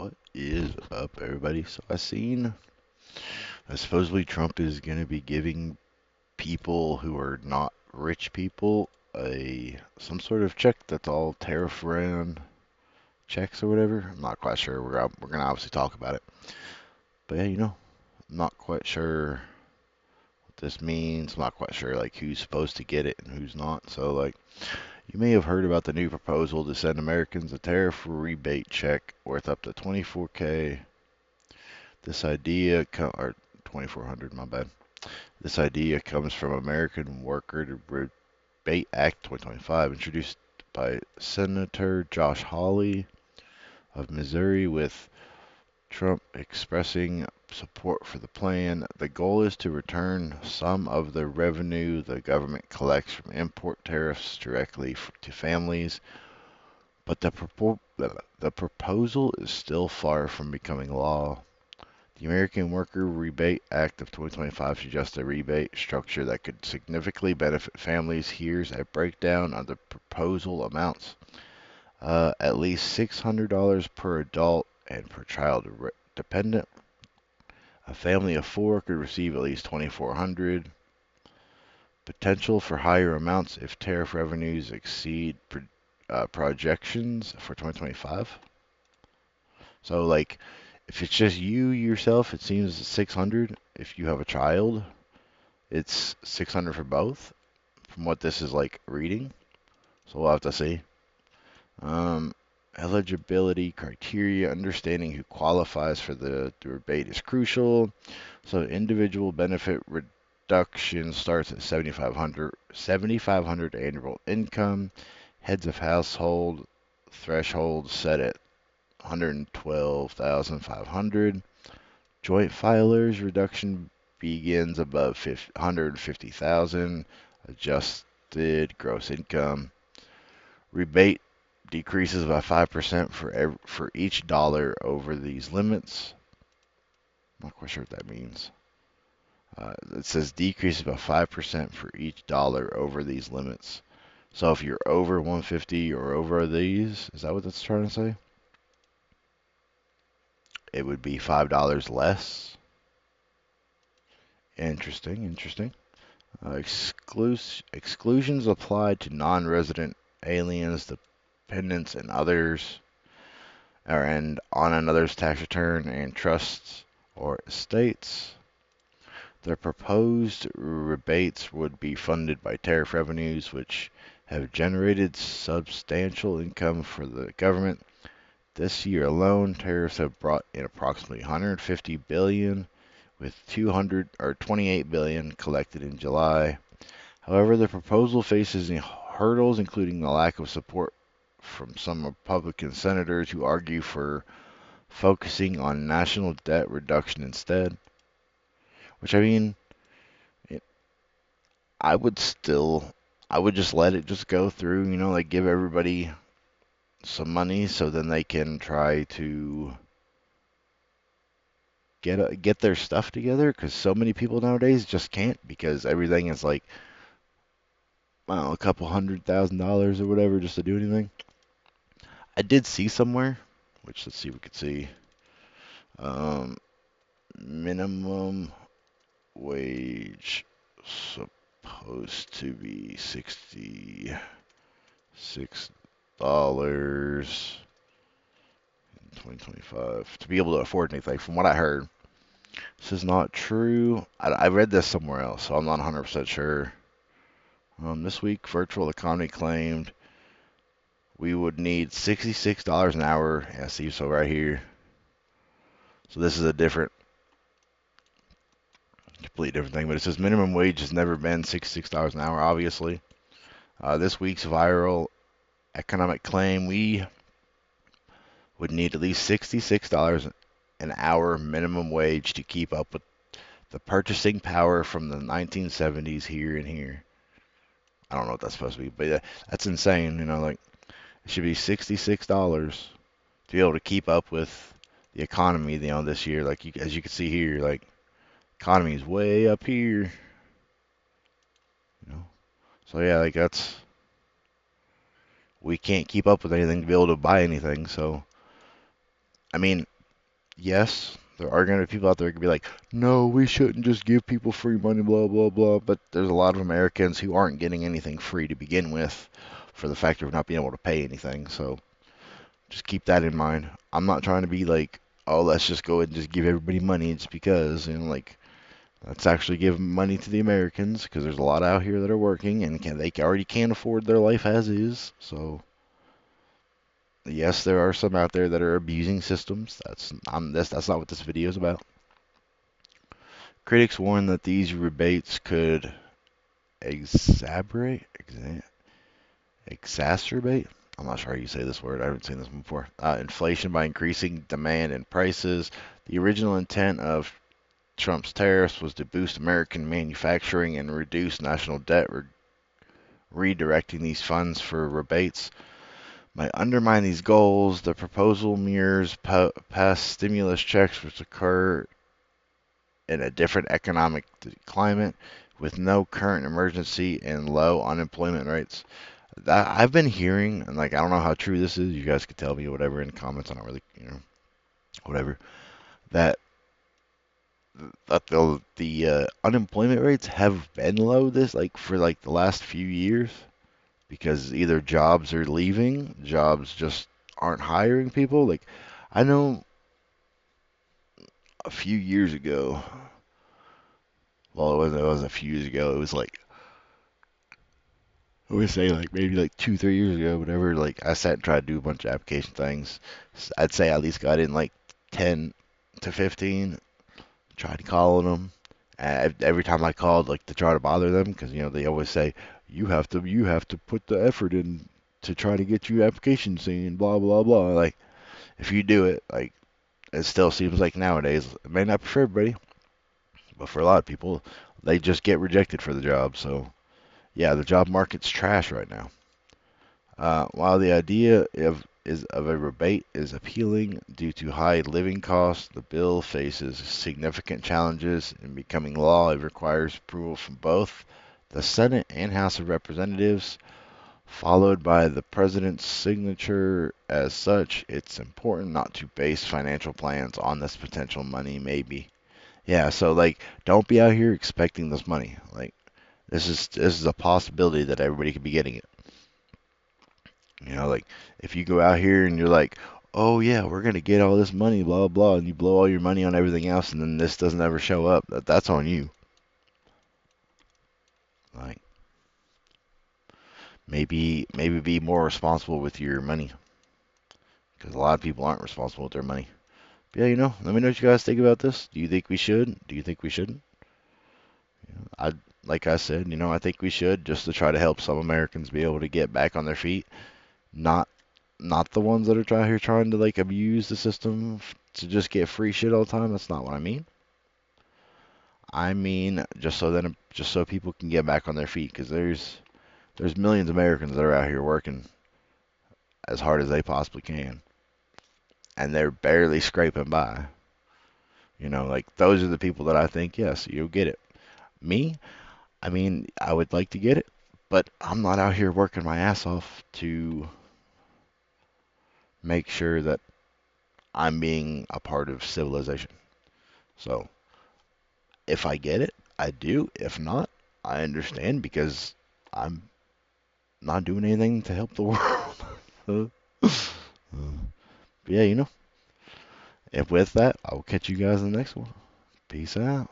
What is up, everybody? So I seen that supposedly Trump is going to be giving people who are not rich people some sort of check that's all tariff ran checks or whatever. I'm not quite sure. We're gonna obviously talk about it. But yeah, I'm not quite sure what this means. I'm not quite sure like who's supposed to get it and who's not. So like you may have heard about the new proposal to send Americans a tariff rebate check worth up to 24K. This idea, or 2400, my bad. This idea comes from American Worker to Rebate Act 2025, introduced by Senator Josh Hawley of Missouri, with Trump expressing support for the plan. The goal is to return some of the revenue the government collects from import tariffs directly to families, but the proposal is still far from becoming law. The American Worker Rebate Act of 2025 suggests a rebate structure that could significantly benefit families. Here's a breakdown of the proposal amounts. At least $600 per adult and per child dependent. A family of four could receive at least $2,400. Potential for higher amounts if tariff revenues exceed projections for 2025. So, like, if it's just you yourself, it seems 600. If you have a child, it's 600 for both, from what this is like reading. So we'll have to see. Um, Eligibility criteria, understanding who qualifies for the rebate is crucial. So individual benefit reduction starts at 7,500 annual income. Heads of household threshold set at 112,500. Joint filers reduction begins above 150,000. Adjusted gross income. Rebate decreases by 5% for each dollar over these limits. I'm not quite sure what that means. It says decreases by 5% for each dollar over these limits. So if you're over 150 or over these, is that what that's trying to say? It would be $5 less. Interesting. Exclusions applied to non-resident aliens, dependents, and others, and on another's tax return and trusts or estates. The proposed rebates would be funded by tariff revenues, which have generated substantial income for the government. This year alone, tariffs have brought in approximately 150 billion, with 228 billion collected in July. However, the proposal faces hurdles, including the lack of support from some Republican senators who argue for focusing on national debt reduction instead. Which, I mean, it, I would just let it just go through, like give everybody some money so then they can try to get their stuff together, because so many people nowadays just can't, because everything is like, I don't know, a couple $100,000 or whatever just to do anything. I did see somewhere, which let's see if we could see. Um, Minimum wage supposed to be $66 in 2025 to be able to afford anything. From what I heard, this is not true. I read this somewhere else, so I'm not 100% sure. This week, Virtual Economy claimed we would need $66 an hour. Yeah, see, so right here. So this is a completely different thing, but it says minimum wage has never been $66 an hour, obviously. This week's viral economic claim, we would need at least $66 an hour minimum wage to keep up with the purchasing power from the 1970s here and here. I don't know what that's supposed to be, but that's insane. Like it should be $66 to be able to keep up with the economy, this year. Like as you can see here, like economy is way up here. So yeah, like we can't keep up with anything to be able to buy anything. So I mean, yes, there are going to be people out there who can be like, no, we shouldn't just give people free money, blah, blah, blah. But there's a lot of Americans who aren't getting anything free to begin with for the factor of not being able to pay anything. So just keep that in mind. I'm not trying to be like, oh, let's just go ahead and just give everybody money. It's because, like, let's actually give money to the Americans because there's a lot out here that are working and they already can't afford their life as is. So yes, there are some out there that are abusing systems. That's not what this video is about. Critics warn that these rebates could exacerbate, exacerbate. I'm not sure how you say this word. I haven't seen this before. Inflation by increasing demand and prices. The original intent of Trump's tariffs was to boost American manufacturing and reduce national debt. Redirecting these funds for rebates might undermine these goals. The proposal mirrors past stimulus checks, which occur in a different economic climate with no current emergency and low unemployment rates. That I've been hearing, and like I don't know how true this is. You guys could tell me whatever in the comments. I don't really, whatever. That the unemployment rates have been low this like for like the last few years because either jobs are leaving, jobs just aren't hiring people. Like I know a few years ago. Well, it was a few years ago. It was like I would say like maybe like 2, 3 years ago, whatever. Like I sat and tried to do a bunch of application things. I'd say I at least got in like 10 to 15. Tried calling them. Every time I called, like to try to bother them, because they always say you have to put the effort in to try to get your application seen, blah blah blah. Like if you do it, like it still seems like nowadays it may not be for everybody, but for a lot of people, they just get rejected for the job. So yeah, the job market's trash right now. While the idea of a rebate is appealing due to high living costs, the bill faces significant challenges in becoming law. It requires approval from both the Senate and House of Representatives, followed by the president's signature. As such, it's important not to base financial plans on this potential money, maybe. Yeah, so like, don't be out here expecting this money. Like, this is a possibility that everybody could be getting it. Like if you go out here and you're like, oh yeah, we're gonna get all this money, blah blah, and you blow all your money on everything else, and then this doesn't ever show up, that's on you. Like maybe be more responsible with your money, because a lot of people aren't responsible with their money. But yeah, let me know what you guys think about this. Do you think we should? Do you think we shouldn't? I like I said, I think we should just to try to help some Americans be able to get back on their feet, not not the ones that are trying to like abuse the system to just get free shit all the time. That's not what I mean. I mean just so people can get back on their feet because there's millions of Americans that are out here working as hard as they possibly can and they're barely scraping by. Like those are the people that I think yes, you'll get it. Me, I mean, I would like to get it, but I'm not out here working my ass off to make sure that I'm being a part of civilization. So if I get it, I do. If not, I understand because I'm not doing anything to help the world. But yeah, and with that, I will catch you guys in the next one. Peace out.